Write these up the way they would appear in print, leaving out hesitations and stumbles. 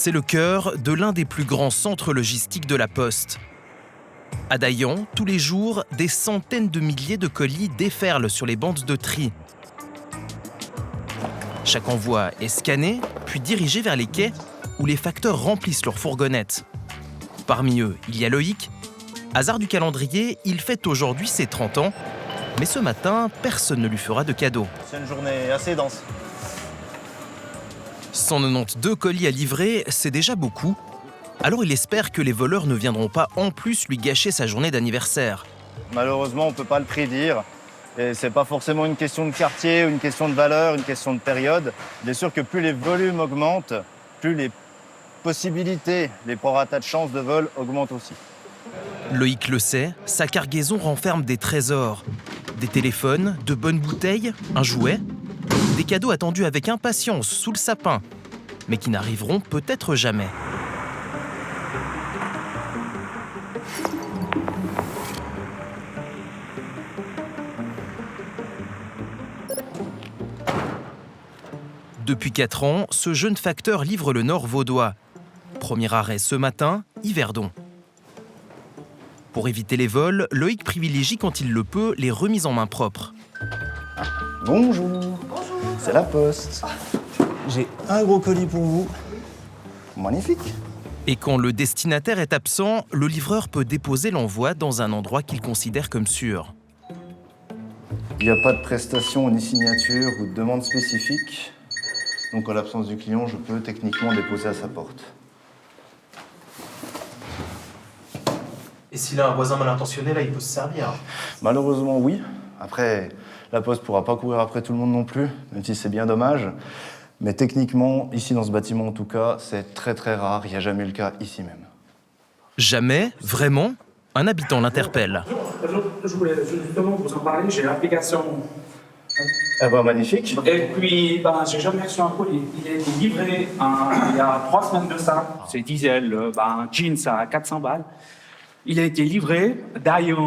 C'est le cœur de l'un des plus grands centres logistiques de la Poste. À Dayan, tous les jours, des centaines de milliers de colis déferlent sur les bandes de tri. Chaque envoi est scanné, puis dirigé vers les quais où les facteurs remplissent leurs fourgonnettes. Parmi eux, il y a Loïc. Hasard du calendrier, il fête aujourd'hui ses 30 ans. Mais ce matin, personne ne lui fera de cadeau. C'est une journée assez dense. 192 colis à livrer, c'est déjà beaucoup. Alors il espère que les voleurs ne viendront pas en plus lui gâcher sa journée d'anniversaire. Malheureusement, on ne peut pas le prédire. Et c'est pas forcément une question de quartier, une question de valeur, une question de période. Bien sûr que plus les volumes augmentent, plus les possibilités, les prorata de chance de vol augmentent aussi. Loïc le sait, sa cargaison renferme des trésors. Des téléphones, de bonnes bouteilles, un jouet. Des cadeaux attendus avec impatience sous le sapin, mais qui n'arriveront peut-être jamais. Depuis 4 ans, ce jeune facteur livre le Nord vaudois. Premier arrêt ce matin, Yverdon. Pour éviter les vols, Loïc privilégie quand il le peut les remises en main propre. Bonjour. Bonjour. C'est la Poste. J'ai un gros colis pour vous. Magnifique. Et quand le destinataire est absent, le livreur peut déposer l'envoi dans un endroit qu'il considère comme sûr. Il n'y a pas de prestation ni signature ou de demande spécifique. Donc en l'absence du client, je peux techniquement déposer à sa porte. Et s'il a un voisin mal intentionné, là, il peut se servir. Malheureusement, oui. Après, la Poste ne pourra pas courir après tout le monde non plus, même si c'est bien dommage. Mais techniquement, ici dans ce bâtiment en tout cas, c'est très très rare. Il n'y a jamais eu le cas ici même. Jamais? Vraiment? Un habitant l'interpelle. Je voulais justement vous en parler. J'ai l'application. Ah bah magnifique. Et puis, j'ai jamais reçu un colis. Il a été livré il y a 3 semaines de ça. C'est diesel, jeans à 400 balles. Il a été livré. D'ailleurs,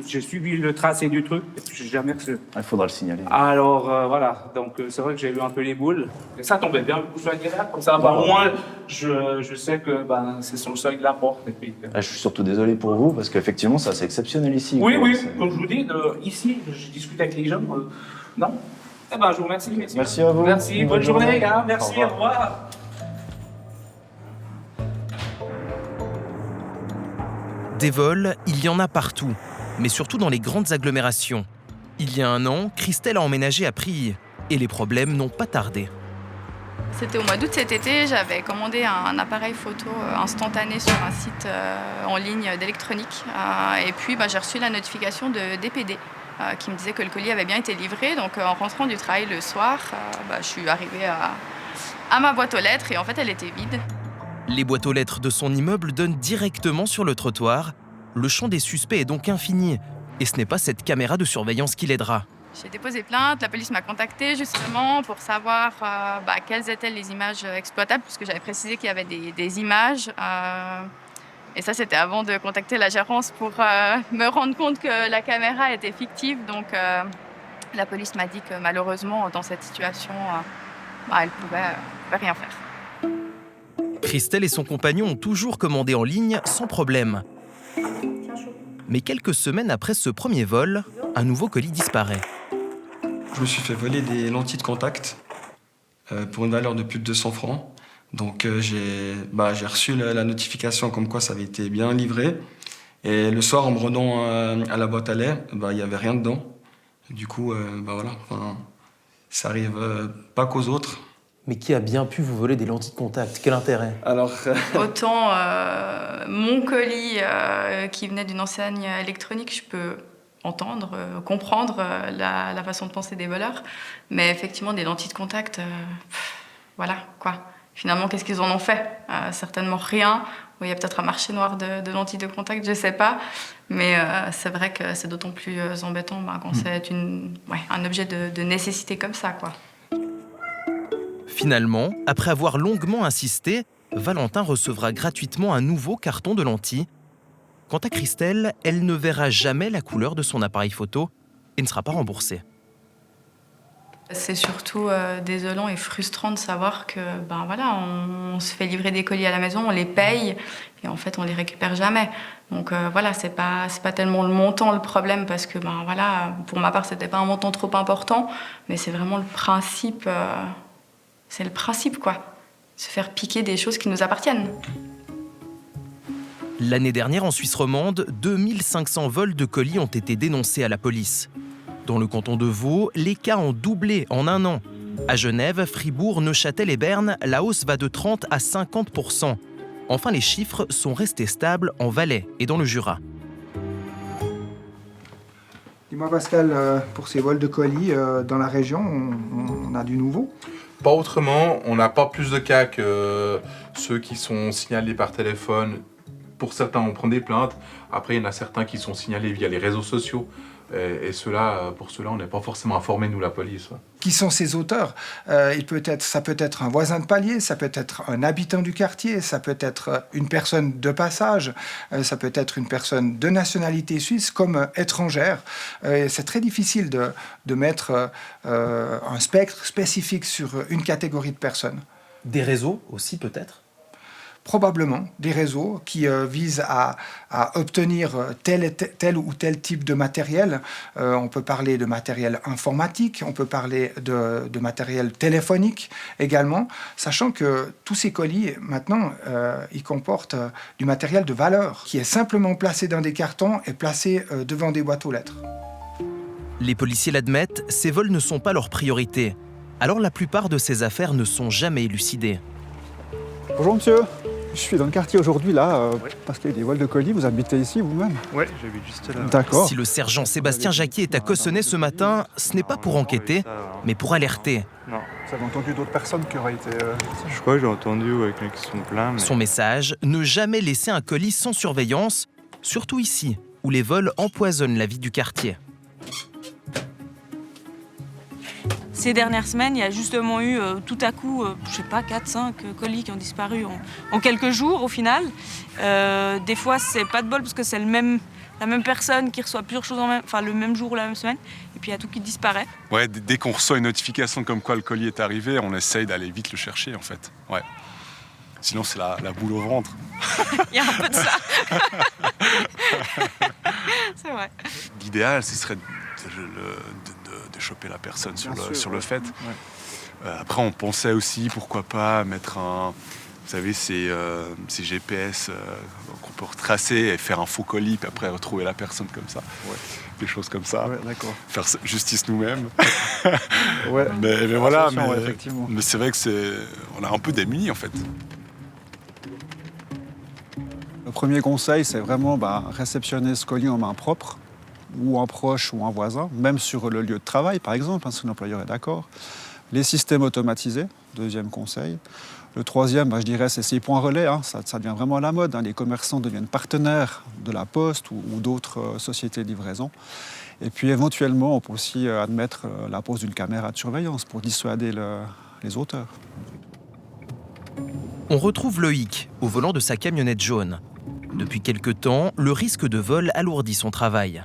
j'ai suivi le tracé du truc. Et puis, j'ai jamais reçu. Il faudra le signaler. Alors, voilà. Donc, c'est vrai que j'ai eu un peu les boules. Et ça tombait bien, vous soyez là. Comme ça, au moins, je sais que c'est sur le seuil de la porte. Et puis, Je suis surtout désolé pour vous, parce qu'effectivement, ça c'est exceptionnel ici. Oui, quoi. oui. Comme je vous dis, ici, je discute avec les gens. Non. Eh ben, je vous remercie, messieurs. Merci à vous. Merci, bonne journée, les gars. Merci, au revoir. Des vols, il y en a partout, mais surtout dans les grandes agglomérations. Il y a 1 an, Christelle a emménagé à Prilly et les problèmes n'ont pas tardé. C'était au mois d'août cet été, j'avais commandé un appareil photo instantané sur un site en ligne d'électronique. Et puis j'ai reçu la notification de DPD qui me disait que le colis avait bien été livré. Donc en rentrant du travail le soir, je suis arrivée à ma boîte aux lettres et en fait elle était vide. Les boîtes aux lettres de son immeuble donnent directement sur le trottoir. Le champ des suspects est donc infini. Et ce n'est pas cette caméra de surveillance qui l'aidera. J'ai déposé plainte, la police m'a contactée justement pour savoir quelles étaient les images exploitables, puisque j'avais précisé qu'il y avait des images. Et ça, c'était avant de contacter la gérance pour me rendre compte que la caméra était fictive. Donc la police m'a dit que malheureusement, dans cette situation, elle pouvait rien faire. Christelle et son compagnon ont toujours commandé en ligne sans problème. Mais quelques semaines après ce premier vol, un nouveau colis disparaît. Je me suis fait voler des lentilles de contact pour une valeur de plus de 200 francs. Donc j'ai reçu la notification comme quoi ça avait été bien livré. Et le soir, en me rendant à la boîte à lait, il n'y avait rien dedans. Du coup, ça arrive pas qu'aux autres. Mais qui a bien pu vous voler des lentilles de contact? Quel intérêt? Alors, Autant mon colis qui venait d'une enseigne électronique, je peux entendre, comprendre la façon de penser des voleurs. Mais effectivement, des lentilles de contact, voilà quoi. Finalement, qu'est-ce qu'ils en ont fait? Certainement rien. Il y a peut-être un marché noir de lentilles de contact, je ne sais pas. Mais c'est vrai que c'est d'autant plus embêtant quand c'est un objet de nécessité comme ça, quoi. Finalement, après avoir longuement insisté, Valentin recevra gratuitement un nouveau carton de lentilles. Quant à Christelle, elle ne verra jamais la couleur de son appareil photo et ne sera pas remboursée. C'est surtout désolant et frustrant de savoir que on se fait livrer des colis à la maison, on les paye et en fait on les récupère jamais. Donc c'est pas tellement le montant le problème parce que pour ma part c'était pas un montant trop important, mais c'est vraiment le principe. C'est le principe quoi, se faire piquer des choses qui nous appartiennent. L'année dernière, en Suisse romande, 2500 vols de colis ont été dénoncés à la police. Dans le canton de Vaud, les cas ont doublé en un an. À Genève, Fribourg, Neuchâtel et Berne, la hausse va de 30 à 50%. Enfin, les chiffres sont restés stables en Valais et dans le Jura. Dis-moi Pascal, pour ces vols de colis dans la région, on a du nouveau? Pas autrement, on n'a pas plus de cas que ceux qui sont signalés par téléphone. Pour certains, on prend des plaintes. Après, il y en a certains qui sont signalés via les réseaux sociaux. Et pour cela, on n'est pas forcément informé, nous, la police. Qui sont ces auteurs? Ça peut être un voisin de palier, ça peut être un habitant du quartier, ça peut être une personne de passage, ça peut être une personne de nationalité suisse comme étrangère. C'est très difficile de mettre un spectre spécifique sur une catégorie de personnes. Des réseaux aussi, peut-être? Probablement des réseaux qui visent à obtenir tel ou tel type de matériel. On peut parler de matériel informatique, on peut parler de matériel téléphonique également, sachant que tous ces colis, maintenant, ils comportent du matériel de valeur qui est simplement placé dans des cartons et placé devant des boîtes aux lettres. Les policiers l'admettent, ces vols ne sont pas leur priorité. Alors la plupart de ces affaires ne sont jamais élucidées. Bonjour monsieur, je suis dans le quartier aujourd'hui là, parce qu'il y a des vols de colis. Vous habitez ici vous-même? Oui, j'habite juste là. D'accord. Si le sergent Sébastien Jacquier est à Cossonay ce matin, ce n'est pas pour enquêter, mais pour alerter. Non. Vous avez entendu d'autres personnes qui auraient été... Je crois que j'ai entendu qui sont pleins. Mais... Son message, ne jamais laisser un colis sans surveillance, surtout ici, où les vols empoisonnent la vie du quartier. Ces dernières semaines, il y a justement eu tout à coup, 4-5 colis qui ont disparu en quelques jours au final. Des fois, c'est pas de bol parce que c'est la même personne qui reçoit plusieurs choses le même jour ou la même semaine, et puis il y a tout qui disparaît. Ouais, dès qu'on reçoit une notification comme quoi le colis est arrivé, on essaye d'aller vite le chercher en fait. Ouais. Sinon, c'est la boule au ventre. Il y a un peu de ça. C'est vrai. L'idéal, ce serait de choper la personne sur le fait. Ouais. Après, on pensait aussi, pourquoi pas, mettre vous savez, ces GPS qu'on peut retracer et faire un faux colis, puis après retrouver la personne comme ça. Ouais. Des choses comme ça. Ouais, d'accord. Faire justice nous-mêmes. Ouais. mais voilà, ouais, effectivement. Mais c'est vrai que on a un peu démunis en fait. Le premier conseil, c'est vraiment réceptionner ce colis en main propre, ou un proche ou un voisin, même sur le lieu de travail par exemple, si l'employeur est d'accord. Les systèmes automatisés, deuxième conseil. Le troisième, je dirais, c'est ces points relais. Ça devient vraiment à la mode. Les commerçants deviennent partenaires de la Poste ou d'autres sociétés de livraison. Et puis éventuellement, on peut aussi admettre la pose d'une caméra de surveillance pour dissuader les auteurs. On retrouve Loïc au volant de sa camionnette jaune. Depuis quelque temps, le risque de vol alourdit son travail.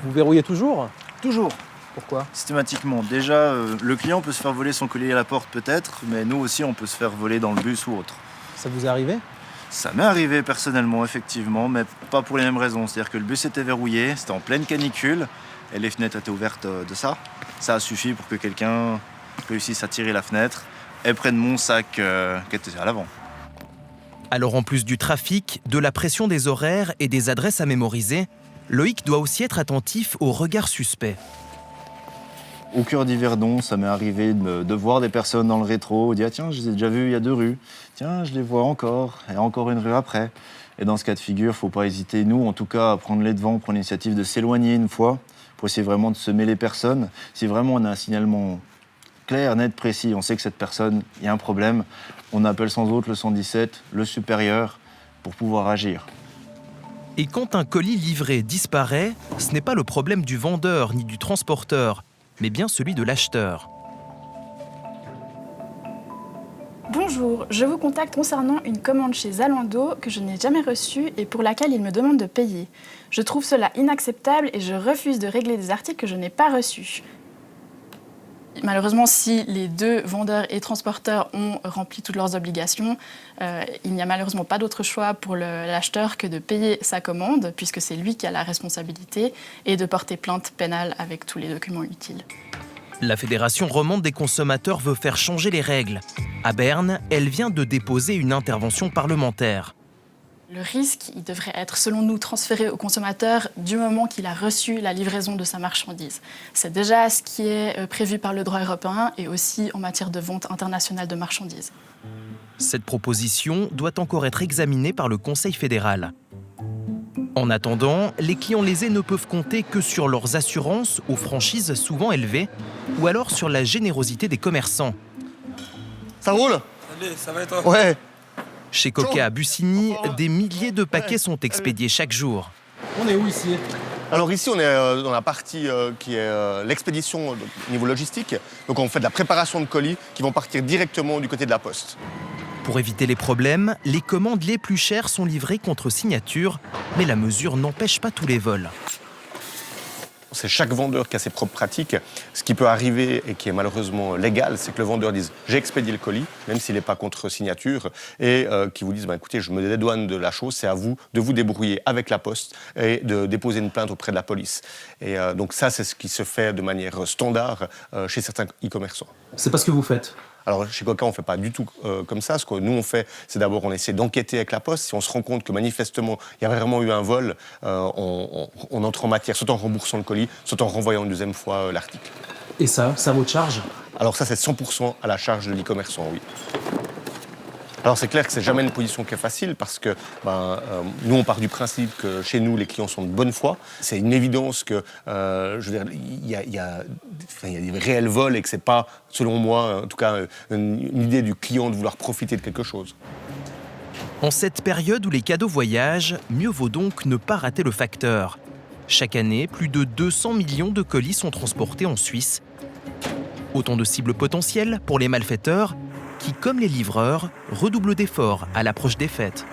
Vous verrouillez toujours? Toujours. Pourquoi? Systématiquement. Déjà, le client peut se faire voler son colis à la porte peut-être, mais nous aussi on peut se faire voler dans le bus ou autre. Ça vous est arrivé? Ça m'est arrivé personnellement, effectivement, mais pas pour les mêmes raisons. C'est-à-dire que le bus était verrouillé, c'était en pleine canicule, et les fenêtres étaient ouvertes de ça. Ça a suffi pour que quelqu'un réussisse à tirer la fenêtre et prenne mon sac qui était à l'avant. Alors en plus du trafic, de la pression des horaires et des adresses à mémoriser, Loïc doit aussi être attentif aux regards suspects. Au cœur d'Yverdon, ça m'est arrivé de voir des personnes dans le rétro, de dire tiens, je les ai déjà vus il y a 2 rues, tiens, je les vois encore, et encore une rue après. Et dans ce cas de figure, il ne faut pas hésiter, nous en tout cas, à prendre les devants, prendre l'initiative de s'éloigner une fois, pour essayer vraiment de semer les personnes. Si vraiment on a un signalement clair, net, précis, on sait que cette personne, il y a un problème, on appelle sans autre le 117, le supérieur, pour pouvoir agir. Et quand un colis livré disparaît, ce n'est pas le problème du vendeur ni du transporteur, mais bien celui de l'acheteur. Bon, Bonjour, je vous contacte concernant une commande chez Zalando que je n'ai jamais reçue et pour laquelle il me demande de payer. Je trouve cela inacceptable et je refuse de régler des articles que je n'ai pas reçus. Malheureusement, si les deux vendeurs et transporteurs ont rempli toutes leurs obligations, il n'y a malheureusement pas d'autre choix pour l'acheteur que de payer sa commande, puisque c'est lui qui a la responsabilité, et de porter plainte pénale avec tous les documents utiles. La Fédération romande des consommateurs veut faire changer les règles. À Berne, elle vient de déposer une intervention parlementaire. Le risque, il devrait être, selon nous, transféré au consommateur du moment qu'il a reçu la livraison de sa marchandise. C'est déjà ce qui est prévu par le droit européen et aussi en matière de vente internationale de marchandises. Cette proposition doit encore être examinée par le Conseil fédéral. En attendant, les clients lésés ne peuvent compter que sur leurs assurances aux franchises souvent élevées ou alors sur la générosité des commerçants. Ça roule? Allez, ça va et toi? Ouais. Chez Coca à Bussigny, des milliers de paquets sont expédiés chaque jour. On est où ici? Alors ici, on est dans la partie qui est l'expédition au niveau logistique. Donc on fait de la préparation de colis qui vont partir directement du côté de la poste. Pour éviter les problèmes, les commandes les plus chères sont livrées contre signature, mais la mesure n'empêche pas tous les vols. C'est chaque vendeur qui a ses propres pratiques. Ce qui peut arriver et qui est malheureusement légal, c'est que le vendeur dise « j'ai expédié le colis », même s'il n'est pas contre signature, et qui vous disent « écoutez, je me dédouane de la chose, c'est à vous de vous débrouiller avec la poste et de déposer une plainte auprès de la police ». Et donc ça, c'est ce qui se fait de manière standard chez certains e-commerçants. C'est pas ce que vous faites? Alors, chez Coca, on ne fait pas du tout comme ça. Ce que nous, on fait, c'est d'abord, on essaie d'enquêter avec la Poste. Si on se rend compte que manifestement, il y a vraiment eu un vol, on entre en matière, soit en remboursant le colis, soit en renvoyant une deuxième fois l'article. Et ça vaut charge? Alors ça, c'est 100% à la charge de l'e-commerçant, oui. Alors c'est clair que c'est jamais une position qui est facile parce que nous on part du principe que chez nous les clients sont de bonne foi. C'est une évidence que je veux dire il y a des réels vols et que c'est pas selon moi en tout cas une idée du client de vouloir profiter de quelque chose. En cette période où les cadeaux voyagent, mieux vaut donc ne pas rater le facteur. Chaque année, plus de 200 millions de colis sont transportés en Suisse. Autant de cibles potentielles pour les malfaiteurs qui, comme les livreurs, redoublent d'efforts à l'approche des fêtes.